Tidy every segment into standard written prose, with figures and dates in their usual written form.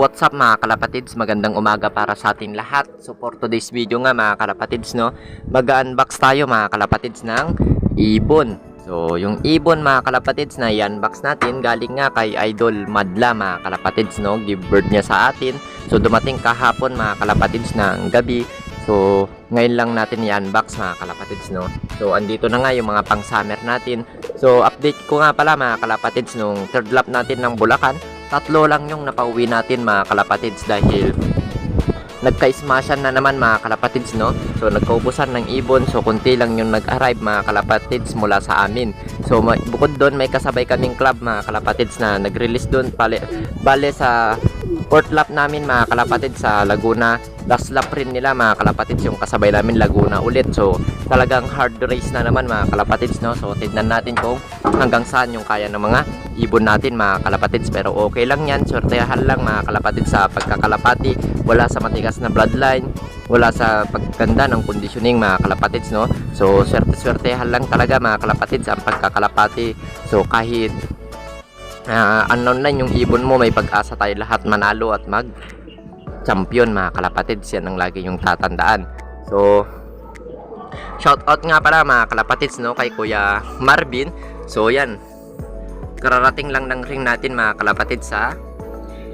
what's up mga kalapatids? Magandang umaga para sa atin lahat. So, for today's video nga mga kalapatids, no, mag-unbox tayo mga kalapatids ng ibon. So, yung ibon mga kalapatids na i-unbox natin, galing nga kay Idol Madla mga kalapatids, no. Give birth niya sa atin. So, dumating kahapon mga kalapatids ng gabi. So, ngayon lang natin i-unbox mga kalapatids, no. So, andito na nga yung mga pang-summer natin. So, update ko nga pala mga kalapatids, nung third lap natin ng Bulacan, 3 lang yung napauwi natin mga kalapatids dahil nagka-smashan na naman mga kalapatids, no. So nagkaubusan ng ibon, so kunti lang yung nag-arrive mga kalapatids mula sa amin. So bukod doon may kasabay kaming club mga kalapatids na nag-release doon bale sa 4th lap namin mga kalapatids sa Laguna. Last lap rin nila mga kalapatids yung kasabay namin Laguna ulit. So talagang hard race na naman mga kalapatids, no. So tignan natin kung hanggang saan yung kaya ng mga ibon natin mga kalapatids, pero okay lang yan, swertehan lang mga kalapatids sa pagkakalapati, wala sa matigas na bloodline, wala sa pagganda ng conditioning mga kalapatids, no. So swertehan lang talaga mga kalapatids ang pagkakalapati. So kahit unknown lang yung ibon mo, may pag-asa tayo lahat manalo at mag champion mga kalapatids. Yan ang lagi yung tatandaan. So shout out nga pala mga kalapatids, no, kay Kuya Marvin. So yan, kararating lang ng ring natin mga kalapatids sa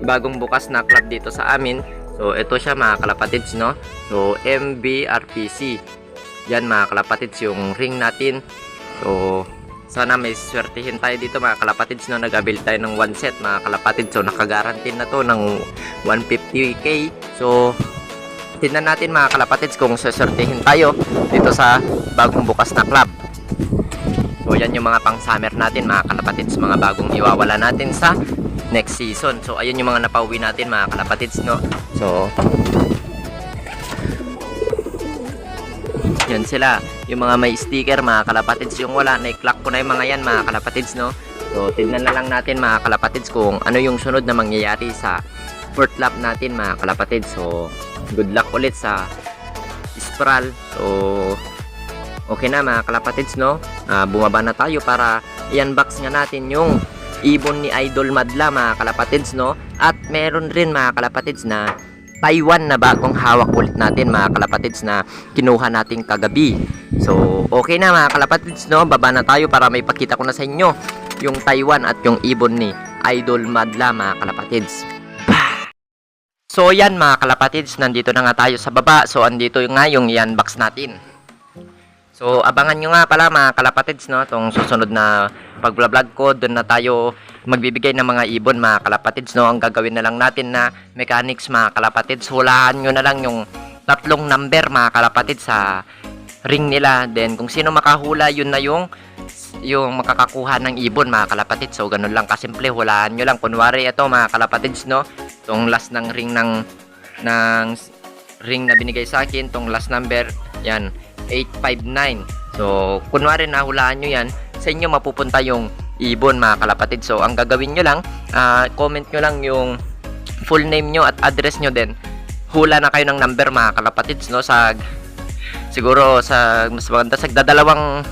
bagong bukas na club dito sa amin. So ito siya mga kalapatids, no. So MBRPC, yan mga kalapatids yung ring natin. So sana may swertihin tayo dito mga kalapatids, no. Nag-avail tayo ng 1 set mga kalapatids. So nakagarantin na to ng 150k. So tingnan natin mga kalapatids kung swertihin tayo dito sa bagong bukas na club. So yan yung mga pang summer natin mga kalapatids, mga bagong iwawala natin sa next season. So ayun yung mga napauwi natin mga kalapatids, no. So yan sila, yung mga may sticker mga kalapatids. Yung wala, na-clock ko na yung mga yan mga kalapatids, no. So tignan na lang natin mga kalapatids kung ano yung sunod na mangyayari sa 4th lap natin mga kalapatids. So good luck ulit sa Spral. So okay na mga kalapatids, no. Bumaba na tayo para i-unbox nga natin yung ibon ni Idol Madla mga kalapatids, no. At meron rin mga kalapatids na Taiwan na bagong hawak ulit natin mga kalapatids na kinuha nating kagabi. So okay na mga kalapatids, no. Baba na tayo para may pakita ko na sa inyo yung Taiwan at yung ibon ni Idol Madla mga kalapatids. So yan mga kalapatids, nandito na nga tayo sa baba. So andito nga yung i-unbox natin. So abangan nyo nga pala mga kalapatids, no, itong susunod na pag-vlog ko. Doon na tayo magbibigay ng mga ibon mga kalapatids, no. Ang gagawin na lang natin na mechanics mga kalapatids, hulaan nyo na lang yung 3 number mga kalapatids sa ring nila. Then kung sino makahula, yun na yung makakakuha ng ibon mga kalapatids. So ganun lang kasimple, hulaan nyo lang. Kunwari ito mga kalapatids, no, itong last ng ring ng ring na binigay sa akin, itong last number, yan 859. So kunwari nahulaan nyo yan, sa inyo mapupunta yung ibon mga kalapatids. So ang gagawin nyo lang, comment nyo lang yung full name nyo at address nyo, din hula na kayo ng number mga kalapatids, no. Siguro sa mas maganda sagdadalawang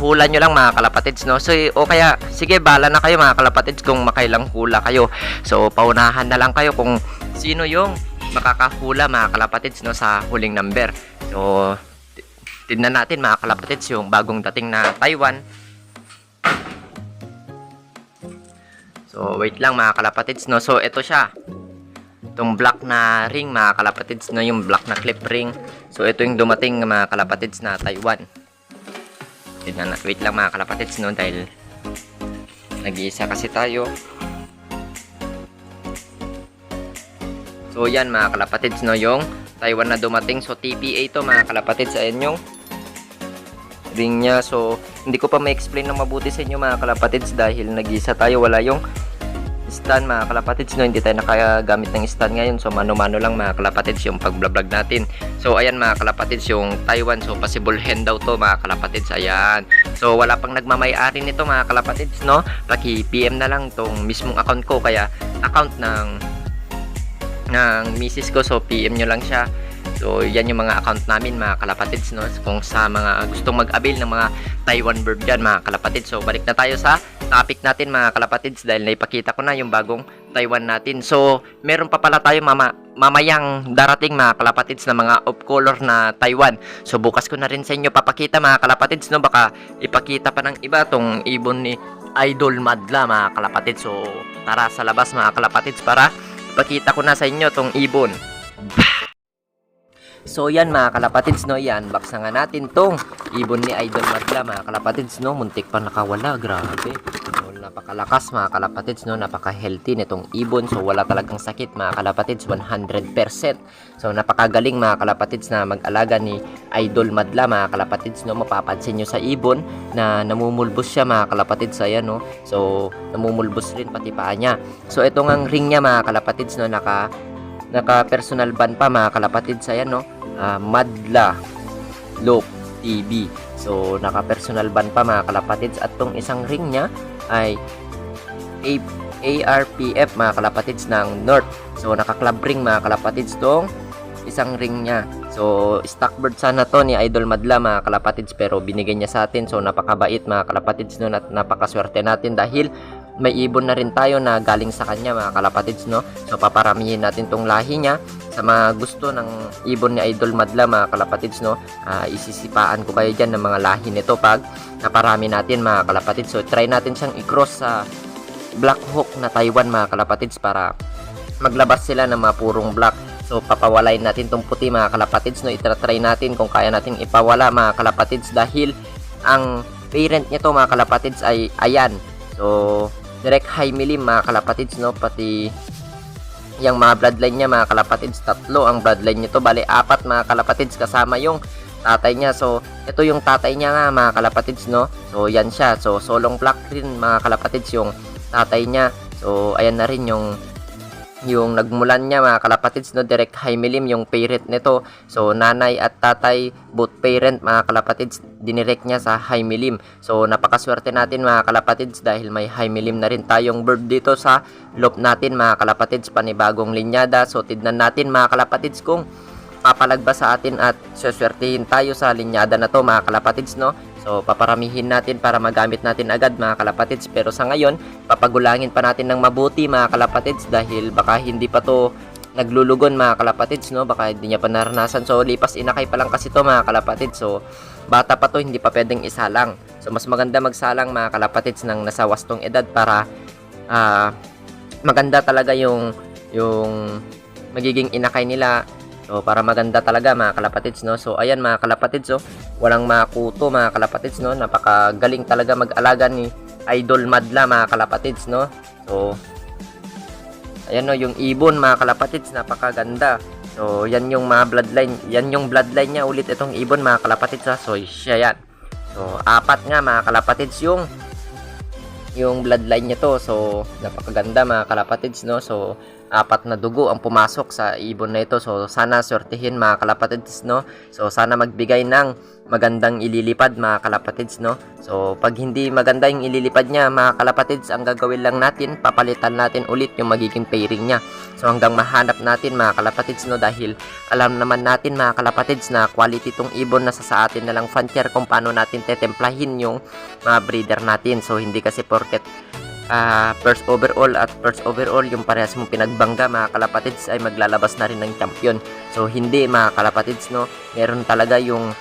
hula nyo lang mga kalapatids, no. So o kaya sige, bala na kayo mga kalapatids kung makailang hula kayo. So paunahan na lang kayo kung sino yung makakahula mga kalapatids, no, sa huling number. So tignan natin mga kalapatids yung bagong dating na Taiwan. So wait lang mga kalapatids, no. So ito siya, itong black na ring mga kalapatids, no, yung black na clip ring. So ito yung dumating mga kalapatids na Taiwan. Wait lang mga kalapatids, no, dahil nag-iisa kasi tayo. So yan mga kalapatids, no, yung Taiwan na dumating. So TPA to mga kalapatids. Ayan yung ring nya. So hindi ko pa ma-explain na mabuti sa inyo mga kalapatids dahil nag-isa tayo, wala yung stand mga kalapatids, no. Hindi tayo nakagamit ng stand ngayon. So mano-mano lang mga kalapatids yung pag-vlog natin. So ayan mga kalapatids yung Taiwan. So possible hen daw to mga kalapatids. Ayan. So wala pang nagmamay-ari nito mga kalapatids, no. Paki-PM na lang tong mismong account ko, kaya account ng misis ko. So PM nyo lang siya. So yan yung mga account namin mga kalapatids, no. Kung sa mga gustong mag-avail ng mga Taiwan bird dyan mga kalapatids. So balik na tayo sa topic natin mga kalapatids, dahil naipakita ko na yung bagong Taiwan natin. So, meron pa pala tayo mamayang darating mga kalapatids na mga off color na Taiwan. So, bukas ko na rin sa inyo papakita mga kalapatids, no? Baka ipakita pa ng iba tong ibon ni Idol Madla mga kalapatids. So, tara sa labas mga kalapatids para ipakita ko na sa inyo tong ibon. So yan mga kalapatids, no, yan box na nga natin tong ibon ni Idol Madla mga kalapatids, no, muntik pa nakawala, grabe. So napakalakas mga kalapatids, no, napaka-healthy nitong ibon. So wala talagang sakit mga kalapatids, 100%. So napakagaling mga kalapatids na mag-alaga ni Idol Madla mga kalapatids, no. Mapapansin nyo sa ibon na namumulbos siya mga kalapatids, ayan, no. So namumulbos rin pati paa niya. So ito ngang ring niya mga kalapatids, no, naka personal band pa mga kalapatids, ayan, no. Madla Loop TV. So naka personal band pa mga kalapatids, at tong isang ring niya ay ARPF mga kalapatids ng North. So naka club ring mga kalapatids tong isang ring niya. So stock bird sana to ni Idol Madla mga kalapatids, pero binigay niya sa atin. So napakabait mga kalapatids, no, at napakaswerte natin dahil may ibon na rin tayo na galing sa kanya mga kalapatids, no. So paparamihin natin tong lahi niya. Sa mga gusto ng ibon ni Idol Madla mga kalapatids, no, isisipaan ko kayo dyan ng mga lahi nito pag naparami natin mga kalapatids. So try natin siyang i-cross sa Black Hawk na Taiwan mga kalapatids para maglabas sila ng mga purong black. So papawalain natin tong puti mga kalapatids, no. Itratry natin kung kaya natin ipawala mga kalapatids dahil ang parent nito mga kalapatids ay ayan. So direct high milim mga kalapatids, no, pati yung mga bloodline niya mga kalapatids, 3 ang bloodline nito, bali 4 mga kalapatids kasama yung tatay niya. So ito yung tatay niya nga mga kalapatids, no. So yan siya, so solong black rin mga kalapatids yung tatay niya. So ayan na rin yung nagmulan niya mga kalapatids, no, direct high milim yung parent nito. So nanay at tatay both parent mga kalapatids, dinirect niya sa high milim. So napakaswerte natin mga kalapatids dahil may high milim na rin tayong bird dito sa loop natin mga kalapatids, panibagong linyada. So tignan natin mga kalapatids kung papalagba sa atin at seswertihin tayo sa linyada na to mga kalapatids, no. So paparamihin natin para magamit natin agad mga kalapatids, pero sa ngayon papagulangin pa natin ng mabuti mga kalapatids dahil baka hindi pa to naglulugon mga kalapatids, no, baka hindi niya pa naranasan. So lipas inakay pa lang kasi to mga kalapatids, so bata pa to, hindi pa pwedeng isalang. So mas maganda magsalang mga kalapatids ng nasa wastong edad para maganda talaga yung magiging inakay nila. So para maganda talaga mga kalapatids, no. So ayan mga kalapatids, oh, walang makuto mga kalapatids, no. Napakagaling talaga mag-alaga ni Idol Madla mga kalapatids, no. So ayan, no, yung ibon mga kalapatids, napakaganda. So yan yung mga bloodline, yan yung bloodline niya ulit itong ibon mga kalapatids, ha. So siya yan. So 4 nga mga kalapatids yung bloodline niya to. So napakaganda mga kalapatids, no. So 4 na dugo ang pumasok sa ibon na ito. So sana sortihin mga kalapatids, no. So sana magbigay ng magandang ililipad mga kalapatids, no. So pag hindi maganda yung ililipad niya mga kalapatids, ang gagawin lang natin, papalitan natin ulit yung magiging pairing niya. So hanggang mahanap natin mga kalapatids, no, dahil alam naman natin mga kalapatids na quality tong ibon, nasa sa atin na lang fancier kung paano natin tetemplahin yung mga breeder natin. So hindi kasi porket first overall at first overall yung parehas mong pinagbangga mga kalapatids ay maglalabas na rin ng champion. So hindi mga kalapatids, no, meron talaga yung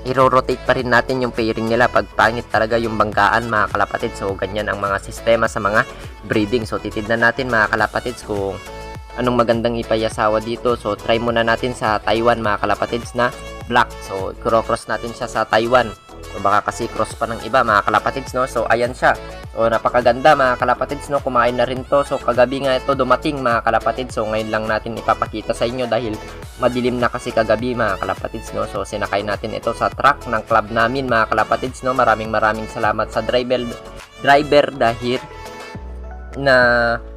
i-rotate pa rin natin yung pairing nila pag pangit talaga yung banggaan mga kalapatids. So ganyan ang mga sistema sa mga breeding. So titignan natin mga kalapatids kung anong magandang ipayasawa dito. So try muna natin sa Taiwan mga kalapatids na black. So i-cross natin siya sa Taiwan. So baka kasi cross pa ng iba mga kalapatids, no. So ayan siya. So napakaganda mga kalapatids, no. Kumain na rin to. So kagabi nga ito dumating mga kalapatids. So ngayon lang natin ipapakita sa inyo dahil madilim na kasi kagabi mga kalapatids, no. So sinakay natin ito sa truck ng club namin mga kalapatids, no. Maraming salamat sa driver dahil na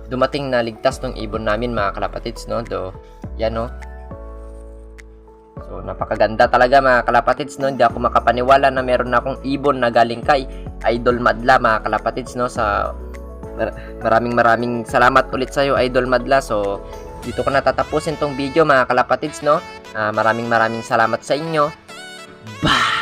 dumating na ligtas tong ibon namin mga kalapatids, no. Yan, no. So napakaganda talaga mga kalapatids, no. Hindi ako makapaniwala na meron akong ibon na galing kay Idol Madla mga kalapatids, no. Sa maraming salamat ulit sa iyo Idol Madla. So dito ko na tatapusin tong video mga kalapatids, no. Maraming salamat sa inyo. Bye.